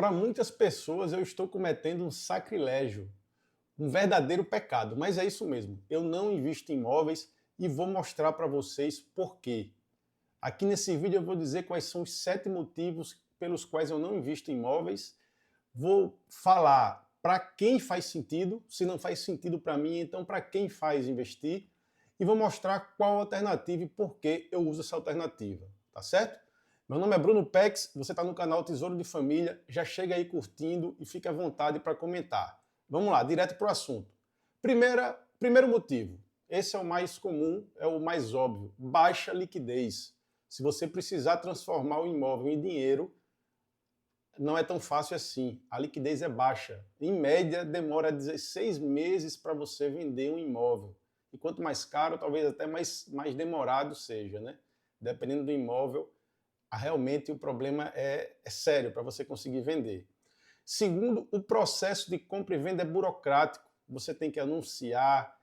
Para muitas pessoas, eu estou cometendo um sacrilégio, um verdadeiro pecado, mas é isso mesmo. Eu não invisto em imóveis e vou mostrar para vocês por quê. Aqui nesse vídeo eu vou dizer quais são os 7 motivos pelos quais eu não invisto em imóveis. Vou falar para quem faz sentido, se não faz sentido para mim, então para quem faz investir, e vou mostrar qual a alternativa e por que eu uso essa alternativa, tá certo? Meu nome é Bruno Pex, você está no canal Tesouro de Família, já chega aí curtindo e fique à vontade para comentar. Vamos lá, direto para o assunto. Primeiro motivo, esse é o mais comum, é o mais óbvio, baixa liquidez. Se você precisar transformar o imóvel em dinheiro, não é tão fácil assim. A liquidez é baixa. Em média, demora 16 meses para você vender um imóvel. E quanto mais caro, talvez até mais demorado seja, né? Dependendo do imóvel, realmente o problema é sério para você conseguir vender. Segundo, o processo de compra e venda é burocrático. Você tem que anunciar,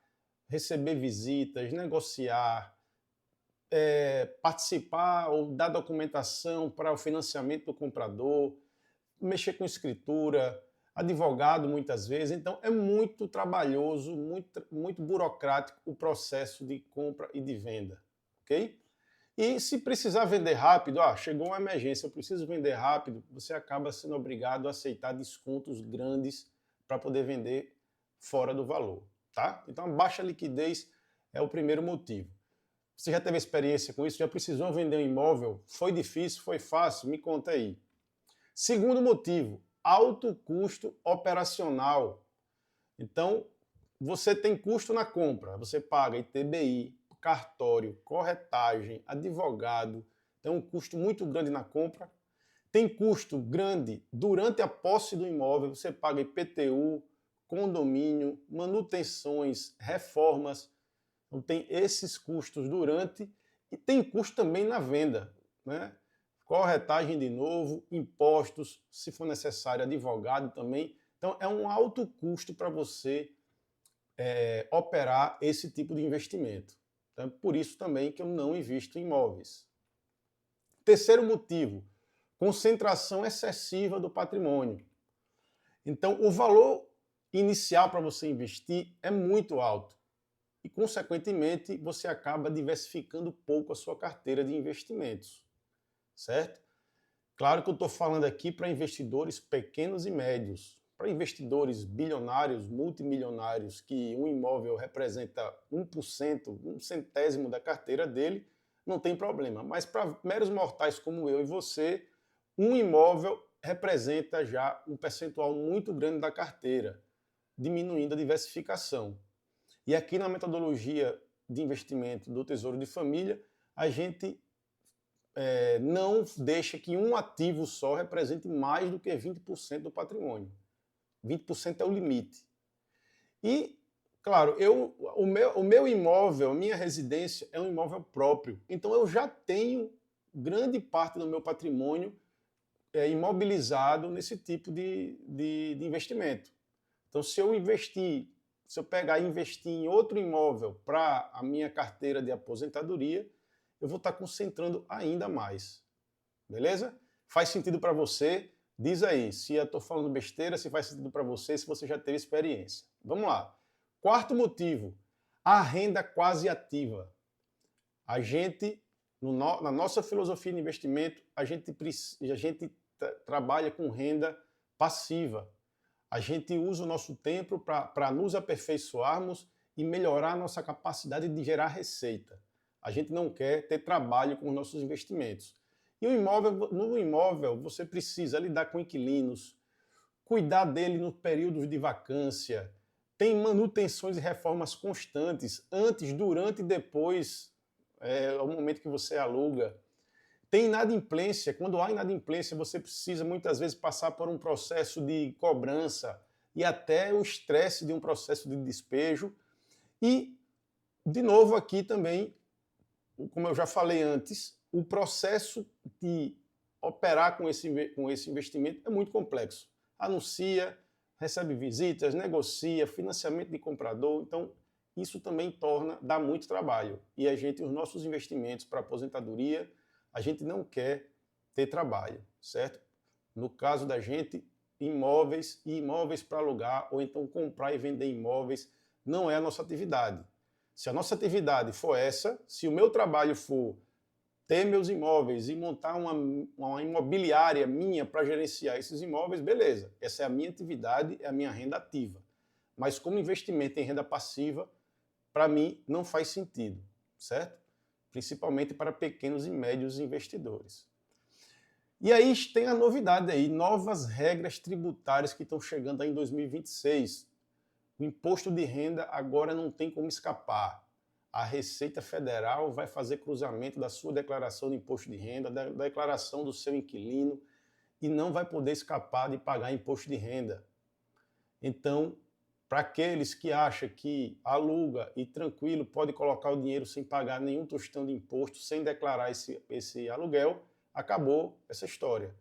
receber visitas, negociar, participar ou dar documentação para o financiamento do comprador, mexer com escritura, advogado muitas vezes. Então é muito trabalhoso, muito burocrático o processo de compra e de venda, ok? E se precisar vender rápido, chegou uma emergência, eu preciso vender rápido, você acaba sendo obrigado a aceitar descontos grandes para poder vender fora do valor, tá? Então a baixa liquidez é o primeiro motivo. Você já teve experiência com isso? Já precisou vender um imóvel? Foi difícil? Foi fácil? Me conta aí. Segundo motivo, alto custo operacional. Então, você tem custo na compra, você paga ITBI, cartório, corretagem, advogado, tem um custo muito grande na compra. Tem custo grande durante a posse do imóvel, você paga IPTU, condomínio, manutenções, reformas. Então tem esses custos durante e tem custo também na venda, né? Corretagem de novo, impostos, se for necessário, advogado também. Então é um alto custo para você operar esse tipo de investimento. Então, é por isso também que eu não invisto em imóveis. Terceiro motivo, concentração excessiva do patrimônio. Então o valor inicial para você investir é muito alto. E, consequentemente, você acaba diversificando pouco a sua carteira de investimentos, certo? Claro que eu estou falando aqui para investidores pequenos e médios. Para investidores bilionários, multimilionários, que um imóvel representa 1%, um centésimo da carteira dele, não tem problema. Mas para meros mortais como eu e você, um imóvel representa já um percentual muito grande da carteira, diminuindo a diversificação. E aqui na metodologia de investimento do Tesouro de Família, a gente não deixa que um ativo só represente mais do que 20% do patrimônio. 20% é o limite. E, claro, o meu imóvel, a minha residência é um imóvel próprio. Então eu já tenho grande parte do meu patrimônio imobilizado nesse tipo de investimento. Então se eu pegar e investir em outro imóvel para a minha carteira de aposentadoria, eu vou estar concentrando ainda mais. Beleza? Faz sentido para você? Diz aí se eu estou falando besteira, se faz sentido para você, se você já teve experiência. Vamos lá. Quarto motivo, a renda quase ativa. A gente, na nossa filosofia de investimento, a gente trabalha com renda passiva. A gente usa o nosso tempo para nos aperfeiçoarmos e melhorar a nossa capacidade de gerar receita. A gente não quer ter trabalho com os nossos investimentos. E no imóvel, você precisa lidar com inquilinos, cuidar dele no período de vacância, tem manutenções e reformas constantes, antes, durante e depois, ao momento que você aluga. Tem inadimplência. Quando há inadimplência, você precisa muitas vezes passar por um processo de cobrança e até o estresse de um processo de despejo. E, de novo, aqui também, como eu já falei antes, o processo de operar com esse investimento é muito complexo. Anuncia, recebe visitas, negocia, financiamento de comprador. Então, isso também dá muito trabalho. E os nossos investimentos para aposentadoria, a gente não quer ter trabalho, certo? No caso da gente, imóveis e imóveis para alugar, ou então comprar e vender imóveis, não é a nossa atividade. Se a nossa atividade for essa, se o meu trabalho for ter meus imóveis e montar uma imobiliária minha para gerenciar esses imóveis, beleza. Essa é a minha atividade, é a minha renda ativa. Mas como investimento em renda passiva, para mim, não faz sentido, certo? Principalmente para pequenos e médios investidores. E aí tem a novidade aí, novas regras tributárias que estão chegando aí em 2026. O imposto de renda agora não tem como escapar. A Receita Federal vai fazer cruzamento da sua declaração de imposto de renda, da declaração do seu inquilino, e não vai poder escapar de pagar imposto de renda. Então, para aqueles que acham que aluga e tranquilo pode colocar o dinheiro sem pagar nenhum tostão de imposto, sem declarar esse aluguel, acabou essa história.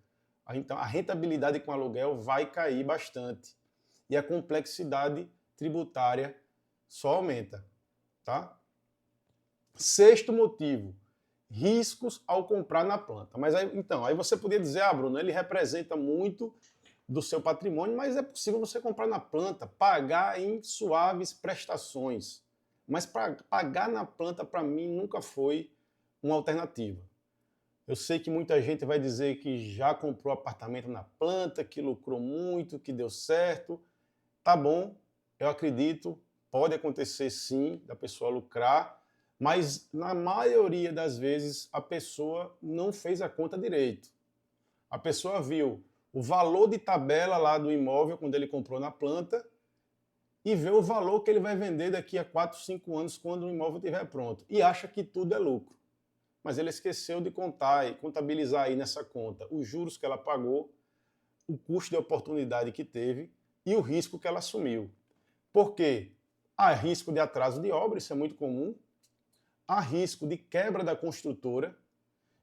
Então, a rentabilidade com aluguel vai cair bastante e a complexidade tributária só aumenta, tá? Sexto motivo, riscos ao comprar na planta. Mas aí, então, aí você podia dizer, Bruno, ele representa muito do seu patrimônio, mas é possível você comprar na planta, pagar em suaves prestações. Mas pagar na planta, para mim, nunca foi uma alternativa. Eu sei que muita gente vai dizer que já comprou apartamento na planta, que lucrou muito, que deu certo. Tá bom, eu acredito, pode acontecer sim, da pessoa lucrar, mas na maioria das vezes a pessoa não fez a conta direito. A pessoa viu o valor de tabela lá do imóvel quando ele comprou na planta e vê o valor que ele vai vender daqui a 4, 5 anos quando o imóvel estiver pronto e acha que tudo é lucro. Mas ele esqueceu de contar e contabilizar aí nessa conta os juros que ela pagou, o custo de oportunidade que teve e o risco que ela assumiu. Por quê? Há risco de atraso de obra, isso é muito comum. Há risco de quebra da construtora.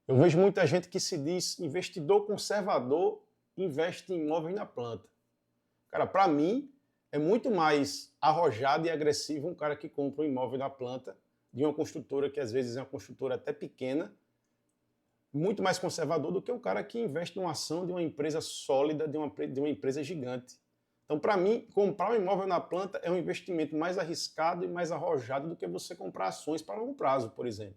Eu vejo muita gente que se diz investidor conservador, investe em imóveis na planta. Cara, para mim, é muito mais arrojado e agressivo um cara que compra um imóvel na planta de uma construtora que às vezes é uma construtora até pequena, muito mais conservador do que um cara que investe numa ação de uma empresa sólida, de uma empresa gigante. Então, para mim, comprar um imóvel na planta é um investimento mais arriscado e mais arrojado do que você comprar ações para longo prazo, por exemplo.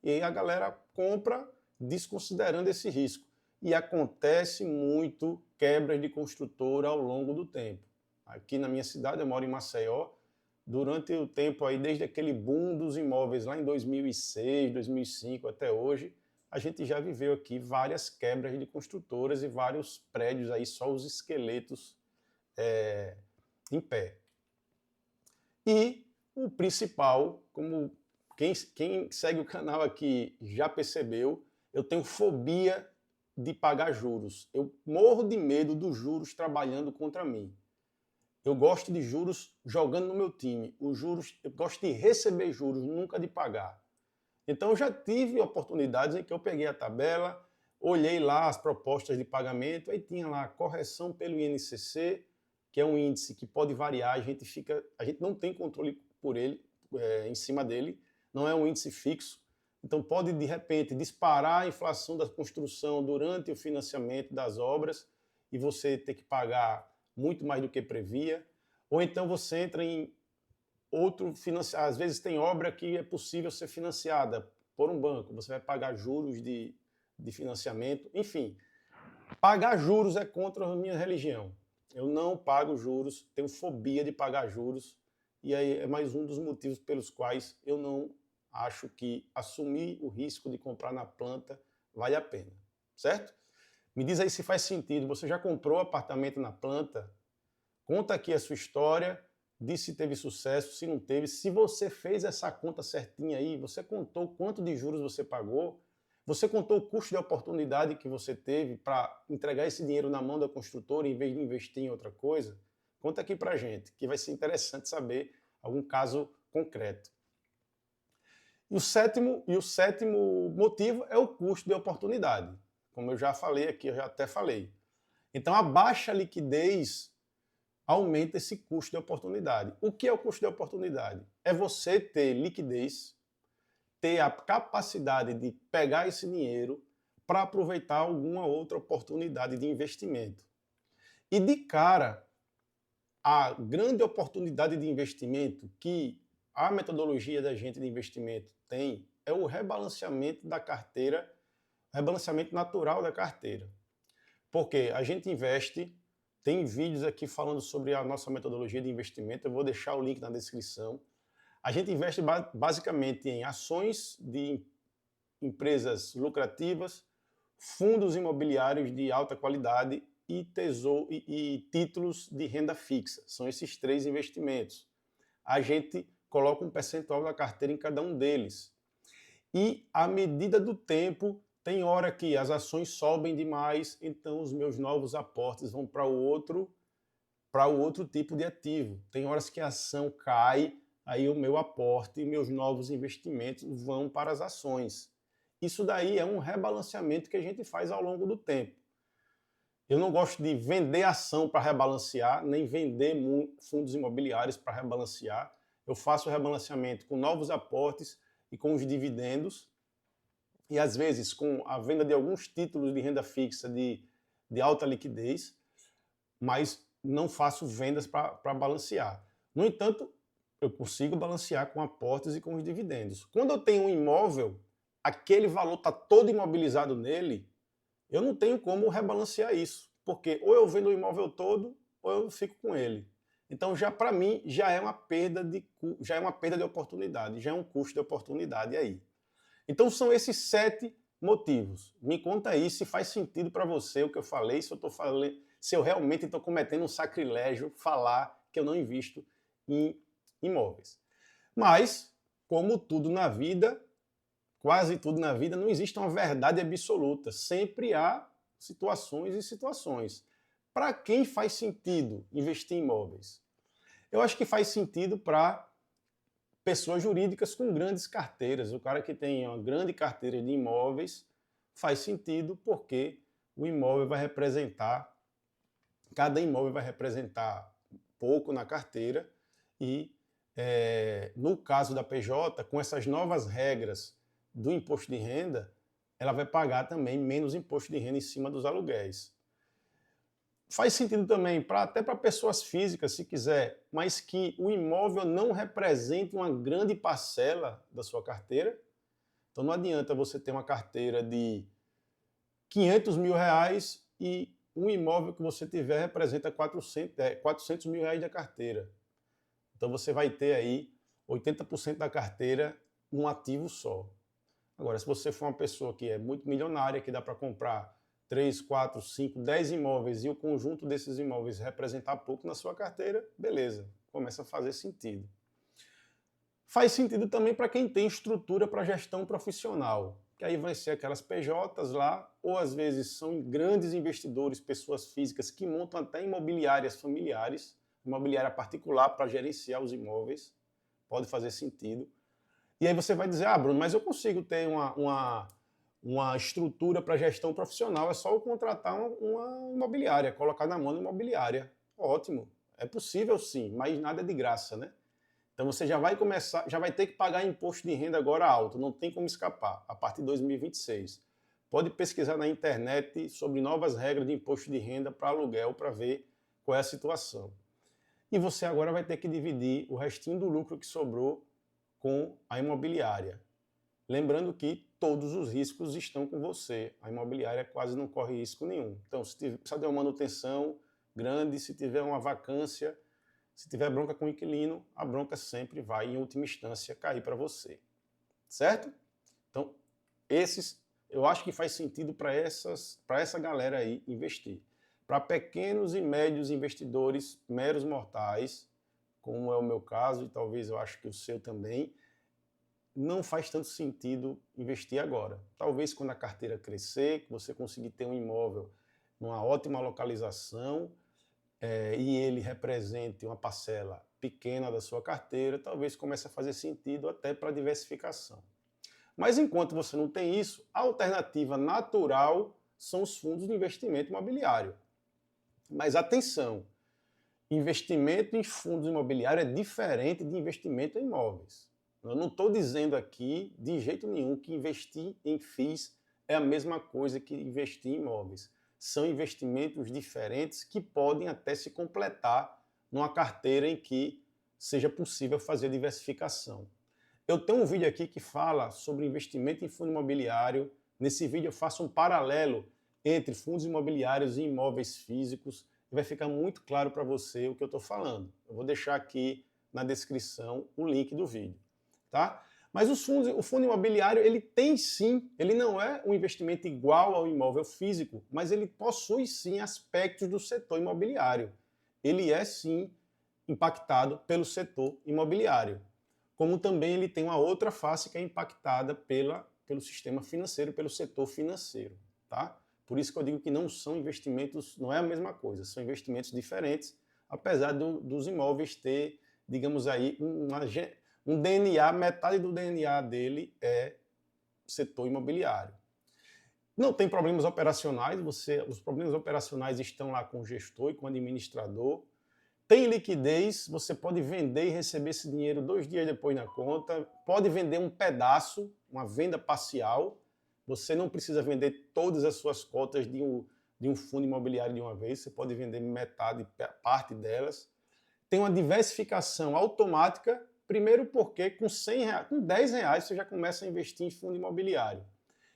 E aí a galera compra desconsiderando esse risco. E acontece muito quebras de construtora ao longo do tempo. Aqui na minha cidade, eu moro em Maceió, durante o tempo aí, desde aquele boom dos imóveis lá em 2006, 2005 até hoje, a gente já viveu aqui várias quebras de construtoras e vários prédios aí, só os esqueletos em pé. E o principal, como quem segue o canal aqui já percebeu, eu tenho fobia de pagar juros. Eu morro de medo dos juros trabalhando contra mim. Eu gosto de juros jogando no meu time. Os juros, eu gosto de receber juros, nunca de pagar. Então eu já tive oportunidades em que eu peguei a tabela, olhei lá as propostas de pagamento, aí tinha lá correção pelo INCC, que é um índice que pode variar, a gente não tem controle por ele, em cima dele, não é um índice fixo. Então pode, de repente, disparar a inflação da construção durante o financiamento das obras e você ter que pagar muito mais do que previa. Ou então você entra em outro financiamento. Às vezes tem obra que é possível ser financiada por um banco, você vai pagar juros de financiamento. Enfim, pagar juros é contra a minha religião. Eu não pago juros, tenho fobia de pagar juros, e aí é mais um dos motivos pelos quais eu não acho que assumir o risco de comprar na planta vale a pena, certo? Me diz aí se faz sentido. Você já comprou apartamento na planta? Conta aqui a sua história, diz se teve sucesso, se não teve. Se você fez essa conta certinha aí, você contou quanto de juros você pagou, você contou o custo de oportunidade que você teve para entregar esse dinheiro na mão da construtora em vez de investir em outra coisa? Conta aqui pra gente, que vai ser interessante saber algum caso concreto. E o sétimo motivo é o custo de oportunidade. Como eu já falei aqui, eu já até falei. Então, a baixa liquidez aumenta esse custo de oportunidade. O que é o custo de oportunidade? É você ter liquidez, ter a capacidade de pegar esse dinheiro, para aproveitar alguma outra oportunidade de investimento. E de cara, a grande oportunidade de investimento que a metodologia da gente de investimento tem é o rebalanceamento da carteira, rebalanceamento natural da carteira. Porque a gente investe, tem vídeos aqui falando sobre a nossa metodologia de investimento, eu vou deixar o link na descrição. A gente investe basicamente em ações de empresas lucrativas, fundos imobiliários de alta qualidade e títulos de renda fixa. São esses 3 investimentos. A gente coloca um percentual da carteira em cada um deles. E à medida do tempo, tem hora que as ações sobem demais, então os meus novos aportes vão para o outro tipo de ativo. Tem horas que a ação cai, aí o meu aporte e meus novos investimentos vão para as ações. Isso daí é um rebalanceamento que a gente faz ao longo do tempo. Eu não gosto de vender ação para rebalancear, nem vender fundos imobiliários para rebalancear. Eu faço o rebalanceamento com novos aportes e com os dividendos, e às vezes com a venda de alguns títulos de renda fixa de alta liquidez, mas não faço vendas para balancear. No entanto, eu consigo balancear com aportes e com os dividendos. Quando eu tenho um imóvel, aquele valor está todo imobilizado nele, eu não tenho como rebalancear isso, porque ou eu vendo o imóvel todo ou eu fico com ele. Então, já para mim, já é uma perda de oportunidade, já é um custo de oportunidade aí. Então, são esses 7 motivos. Me conta aí se faz sentido para você o que eu falei, se eu realmente estou cometendo um sacrilégio falar que eu não invisto em imóveis. Mas, como tudo na vida, quase tudo na vida, não existe uma verdade absoluta. Sempre há situações e situações. Para quem faz sentido investir em imóveis? Eu acho que faz sentido para pessoas jurídicas com grandes carteiras. O cara que tem uma grande carteira de imóveis faz sentido porque o imóvel vai representar, cada imóvel vai representar pouco na carteira e, no caso da PJ, com essas novas regras do imposto de renda, ela vai pagar também menos imposto de renda em cima dos aluguéis. Faz sentido também até para pessoas físicas, se quiser, mas que o imóvel não represente uma grande parcela da sua carteira. Então não adianta você ter uma carteira de 500 mil reais e um imóvel que você tiver representa 400 mil reais da carteira. Então você vai ter aí 80% da carteira num ativo só. Agora, se você for uma pessoa que é muito milionária, que dá para comprar 3, 4, 5, 10 imóveis e o conjunto desses imóveis representar pouco na sua carteira, beleza, começa a fazer sentido. Faz sentido também para quem tem estrutura para gestão profissional, que aí vai ser aquelas PJs lá, ou às vezes são grandes investidores, pessoas físicas que montam até imobiliárias familiares, imobiliária particular para gerenciar os imóveis, pode fazer sentido. E aí você vai dizer, Bruno, mas eu consigo ter uma estrutura para gestão profissional, é só eu contratar uma imobiliária, colocar na mão da imobiliária. Ótimo, é possível sim, mas nada é de graça, né? Então você já vai ter que pagar imposto de renda agora alto, não tem como escapar, a partir de 2026. Pode pesquisar na internet sobre novas regras de imposto de renda para aluguel para ver qual é a situação. E você agora vai ter que dividir o restinho do lucro que sobrou com a imobiliária. Lembrando que todos os riscos estão com você. A imobiliária quase não corre risco nenhum. Então, se precisar de uma manutenção grande, se tiver uma vacância, se tiver bronca com o inquilino, a bronca sempre vai, em última instância, cair para você. Certo? Então, eu acho que faz sentido para essa galera aí investir. Para pequenos e médios investidores, meros mortais, como é o meu caso, e talvez eu acho que o seu também, não faz tanto sentido investir agora. Talvez quando a carteira crescer, que você conseguir ter um imóvel numa ótima localização e ele represente uma parcela pequena da sua carteira, talvez comece a fazer sentido até para diversificação. Mas enquanto você não tem isso, a alternativa natural são os fundos de investimento imobiliário. Mas atenção, investimento em fundos imobiliários é diferente de investimento em imóveis. Eu não estou dizendo aqui, de jeito nenhum, que investir em FIIs é a mesma coisa que investir em imóveis. São investimentos diferentes que podem até se completar numa carteira em que seja possível fazer diversificação. Eu tenho um vídeo aqui que fala sobre investimento em fundo imobiliário. Nesse vídeo eu faço um paralelo entre fundos imobiliários e imóveis físicos e vai ficar muito claro para você o que eu estou falando. Eu vou deixar aqui na descrição o link do vídeo, tá? Mas o fundo imobiliário, ele tem sim, ele não é um investimento igual ao imóvel físico, mas ele possui sim aspectos do setor imobiliário. Ele é sim impactado pelo setor imobiliário. Como também ele tem uma outra face que é impactada pelo sistema financeiro, pelo setor financeiro, tá? Por isso que eu digo que não são investimentos, não é a mesma coisa, são investimentos diferentes, apesar dos imóveis ter, digamos aí, um DNA, metade do DNA dele é setor imobiliário. Não tem problemas operacionais, os problemas operacionais estão lá com o gestor e com o administrador. Tem liquidez, você pode vender e receber esse dinheiro 2 dias depois na conta, pode vender um pedaço, uma venda parcial, você não precisa vender todas as suas cotas de um fundo imobiliário de uma vez, você pode vender metade, parte delas. Tem uma diversificação automática, primeiro porque com R$100, com R$10 você já começa a investir em fundo imobiliário.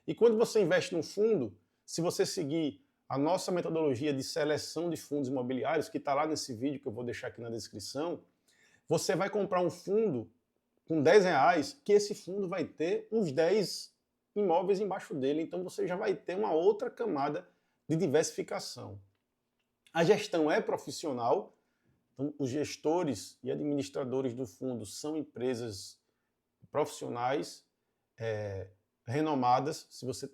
E quando você investe num fundo, se você seguir a nossa metodologia de seleção de fundos imobiliários, que está lá nesse vídeo que eu vou deixar aqui na descrição, você vai comprar um fundo com R$10, que esse fundo vai ter uns 10 imóveis embaixo dele, então você já vai ter uma outra camada de diversificação. A gestão é profissional, então os gestores e administradores do fundo são empresas profissionais, renomadas. Se você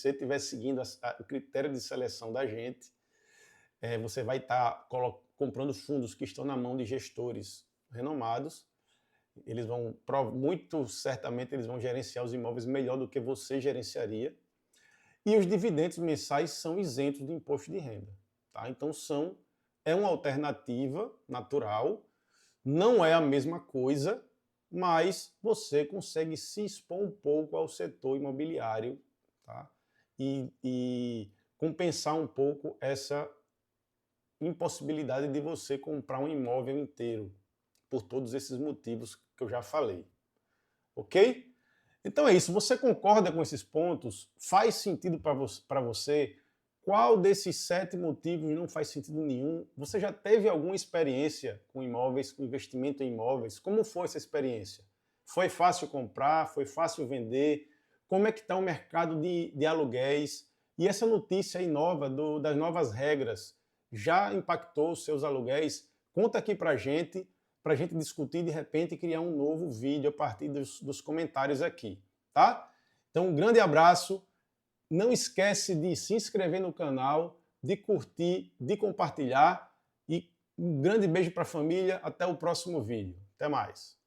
estiver seguindo o critério de seleção da gente, você vai estar comprando fundos que estão na mão de gestores renomados. Eles vão, muito certamente, eles vão gerenciar os imóveis melhor do que você gerenciaria. E os dividendos mensais são isentos de imposto de renda, tá? Então é uma alternativa natural, não é a mesma coisa, mas você consegue se expor um pouco ao setor imobiliário, tá? E compensar um pouco essa impossibilidade de você comprar um imóvel inteiro, por todos esses motivos que eu já falei. Ok? Então é isso. Você concorda com esses pontos? Faz sentido para você? Qual desses 7 motivos não faz sentido nenhum? Você já teve alguma experiência com imóveis, com investimento em imóveis? Como foi essa experiência? Foi fácil comprar? Foi fácil vender? Como é que está o mercado de aluguéis? E essa notícia aí nova das novas regras já impactou os seus aluguéis? Conta aqui para a gente discutir e de repente criar um novo vídeo a partir dos comentários aqui, tá? Então um grande abraço. Não esquece de se inscrever no canal, de curtir, de compartilhar e um grande beijo para a família. Até o próximo vídeo. Até mais.